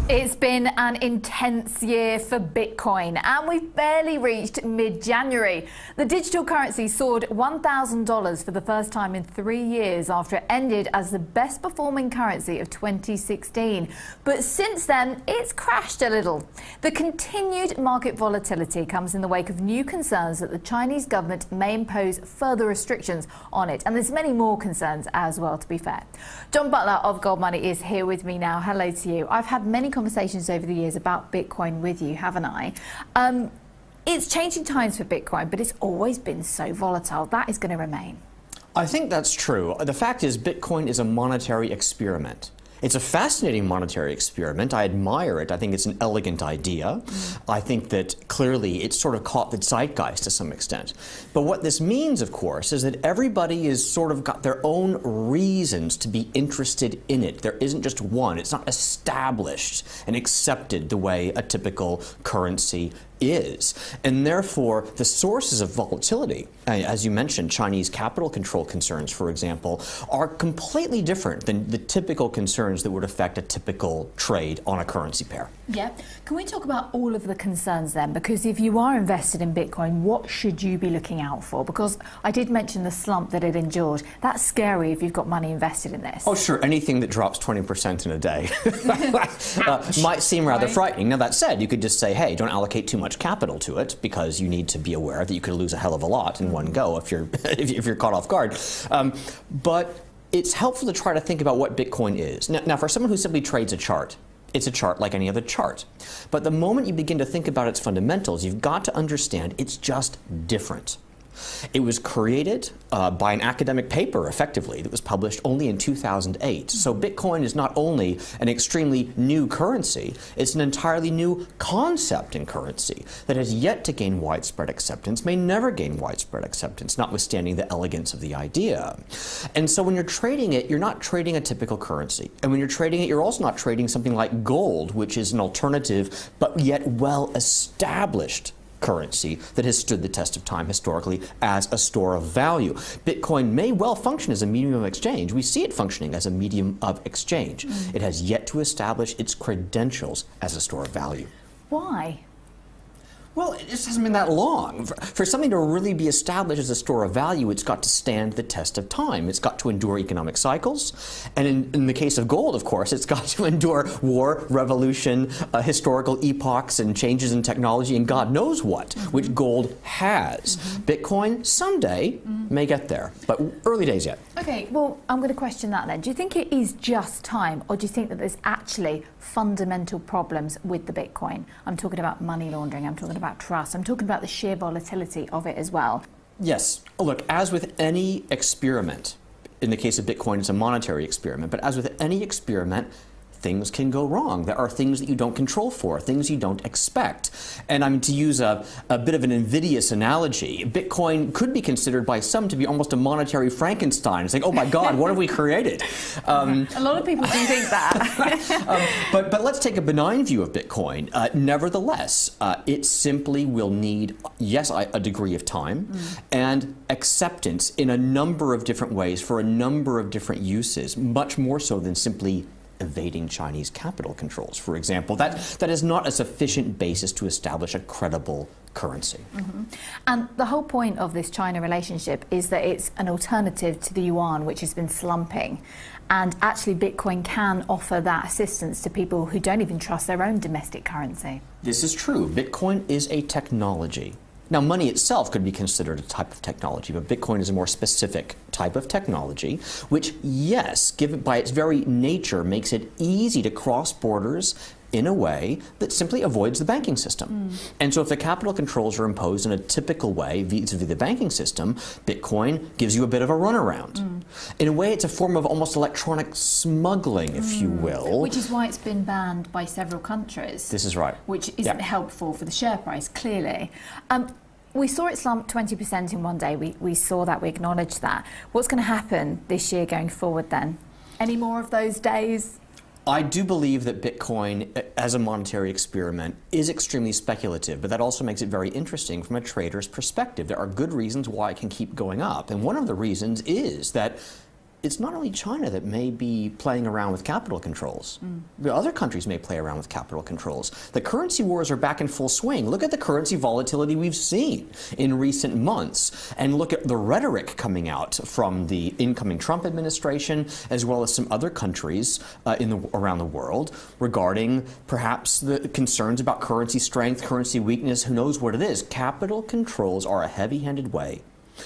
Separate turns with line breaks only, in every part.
It's been an intense year for Bitcoin, and we've barely reached mid-January. The digital currency soared $1,000 for the first time in 3 years after it ended as the best performing currency of 2016. But since then, it's crashed a little. The continued market volatility comes in the wake of new concerns that the Chinese government may impose further restrictions on it. And there's many more concerns as well, to be fair. John Butler of Gold Money is here with me now. Hello to you. I've had many conversations over the years about Bitcoin with you, haven't I? It's changing times for Bitcoin, but it's always been so volatile. That is going to remain.
I think that's true. The fact is, Bitcoin is a monetary experiment. It's a fascinating monetary experiment. I admire it. I think it's an elegant idea. I think that clearly it's sort of caught the zeitgeist to some extent. But what this means, of course, is that everybody is sort of got their own reasons to be interested in it. There isn't just one. It's not established and accepted the way a typical currency is. And therefore, the sources of volatility, as you mentioned, Chinese capital control concerns, for example, are completely different than the typical concerns that would affect a typical trade on a currency pair.
Yeah. Can we talk about all of the concerns then? Because if you are invested in Bitcoin, what should you be looking out for? Because I did mention the slump that it endured. That's scary if you've got money invested in this.
Oh, sure. Anything that drops 20% in a day might seem rather frightening. Now, that said, you could just say, hey, don't allocate too much capital to it, because you need to be aware that you could lose a hell of a lot in one go if you're if you're caught off guard. But it's helpful to try to think about what Bitcoin is. Now, for someone who simply trades a chart, it's a chart like any other chart. But the moment you begin to think about its fundamentals, you've got to understand it's just different. It was created by an academic paper, effectively, that was published only in 2008. So Bitcoin is not only an extremely new currency, it's an entirely new concept in currency that has yet to gain widespread acceptance, may never gain widespread acceptance, notwithstanding the elegance of the idea. And so when you're trading it, you're not trading a typical currency. And when you're trading it, you're also not trading something like gold, which is an alternative but yet well-established currency that has stood the test of time historically as a store of value. Bitcoin may well function as a medium of exchange. We see it functioning as a medium of exchange. It has yet to establish its credentials as a store of value.
Why?
Well, it just hasn't been that long. For something to really be established as a store of value, it's got to stand the test of time. It's got to endure economic cycles. And in the case of gold, of course, it's got to endure war, revolution, historical epochs, and changes in technology, and God knows what, which gold has. Bitcoin someday may get there, but early days yet.
Okay, well, I'm going to question that then. Do you think it is just time, or do you think that there's actually fundamental problems with the Bitcoin? I'm talking about money laundering, I'm talking about trust, I'm talking about the sheer volatility of it as well.
Yes. Look, as with any experiment, in the case of Bitcoin, it's a monetary experiment, but as with any experiment, things can go wrong. There are things that you don't control for, things you don't expect. And I mean, to use a bit of an invidious analogy, Bitcoin could be considered by some to be almost a monetary Frankenstein. It's like, oh my God, what have we created?
A lot of people do think that.
But let's take a benign view of Bitcoin. Nevertheless, it simply will need, yes, a degree of time and acceptance in a number of different ways for a number of different uses, much more so than simply evading Chinese capital controls, for example. That is not a sufficient basis to establish a credible currency.
And the whole point of this China relationship is that it's an alternative to the yuan, which has been slumping. And actually, Bitcoin can offer that assistance to people who don't even trust their own domestic currency.
This is true. Bitcoin is a technology. Now, money itself could be considered a type of technology, but Bitcoin is a more specific type of technology, which, yes, given by its very nature, makes it easy to cross borders in a way that simply avoids the banking system. And so if the capital controls are imposed in a typical way vis-a-vis the banking system, Bitcoin gives you a bit of a runaround. In a way, it's a form of almost electronic smuggling, if you will.
Which is why it's been banned by several countries.
This is right.
Which isn't helpful for the share price, clearly. We saw it slump 20% in one day. We saw that, we acknowledged that. What's going to happen this year going forward then? Any more of those days?
I do believe that Bitcoin, as a monetary experiment, is extremely speculative, but that also makes it very interesting from a trader's perspective. There are good reasons why it can keep going up, and one of the reasons is that it's not only China that may be playing around with capital controls. The other countries may play around with capital controls. The currency wars are back in full swing. Look at the currency volatility we've seen in recent months, and look at the rhetoric coming out from the incoming Trump administration, as well as some other countries around the world regarding perhaps the concerns about currency strength, currency weakness, who knows what it is. Capital controls are a heavy-handed way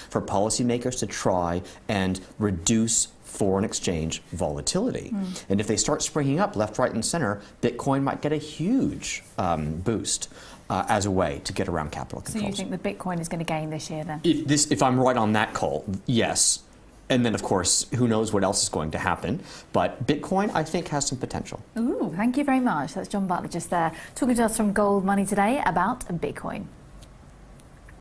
for policymakers to try and reduce foreign exchange volatility. And if they start springing up left, right, and center, Bitcoin might get a huge boost as a way to get around capital controls.
So you think the Bitcoin is going to gain this year then?
If I'm right on that call, yes. And then, of course, who knows what else is going to happen. But Bitcoin, I think, has some potential.
Ooh, thank you very much. That's John Butler just there talking to us from Gold Money today about Bitcoin.